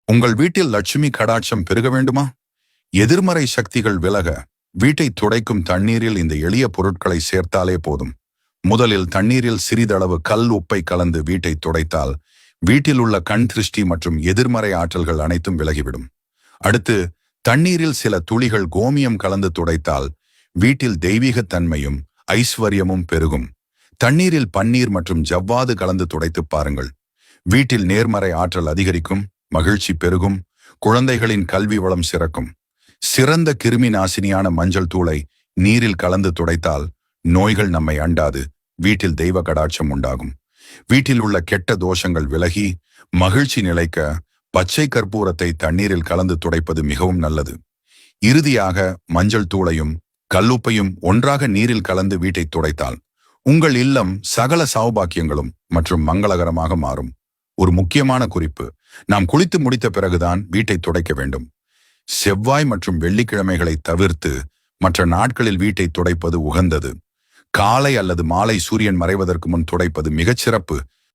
உங்கள் வீட்டில் லட்சுமி கடாட்சம் பெருக வேண்டுமா? எதிர்மறை சக்திகள் விலக வீட்டை துடைக்கும் தண்ணீரில் இந்த எளிய பொருட்களை சேர்த்தாலே போதும். முதலில் தண்ணீரில் சிறிதளவு கல் உப்பை கலந்து வீட்டை துடைத்தால் வீட்டில் உள்ள கண் திருஷ்டி மற்றும் எதிர்மறை ஆற்றல்கள் அனைத்தும் விலகிவிடும். அடுத்து தண்ணீரில் சில துளிகள் கோமியம் கலந்து துடைத்தால் வீட்டில் தெய்வீகத் தன்மையும் ஐஸ்வர்யமும் பெருகும். தண்ணீரில் பன்னீர் மற்றும் ஜவ்வாது கலந்து துடைத்து பாருங்கள். வீட்டில் நேர்மறை ஆற்றல் அதிகரிக்கும், மகிழ்ச்சி பெருகும், குழந்தைகளின் கல்வி வளம் சிறக்கும். சிறந்த கிருமி நாசினியான மஞ்சள் தூளை நீரில் கலந்து துடைத்தால் நோய்கள் நம்மை அண்டாது, வீட்டில் தெய்வ கடாட்சம் உண்டாகும். வீட்டில் உள்ள கெட்ட தோஷங்கள் விலகி மகிழ்ச்சி நிலைக்க பச்சை கற்பூரத்தை தண்ணீரில் கலந்து துடைப்பது மிகவும் நல்லது. இறுதியாக மஞ்சள் தூளையும் கல்லுப்பையும் ஒன்றாக நீரில் கலந்து வீட்டை துடைத்தால் உங்கள் இல்லம் சகல சௌபாக்கியங்களும் மற்றும் மங்களகரமாக மாறும். ஒரு முக்கியமான குறிப்பு: நாம் குளித்து முடித்த பிறகுதான் வீட்டை துடைக்க வேண்டும். செவ்வாய் மற்றும் வெள்ளிக்கிழமைகளை தவிர்த்து மற்ற நாட்களில் வீட்டை துடைப்பது உகந்தது. காலை அல்லது மாலை சூரியன் மறைவதற்கு முன் துடைப்பது மிகச்சிறப்பு.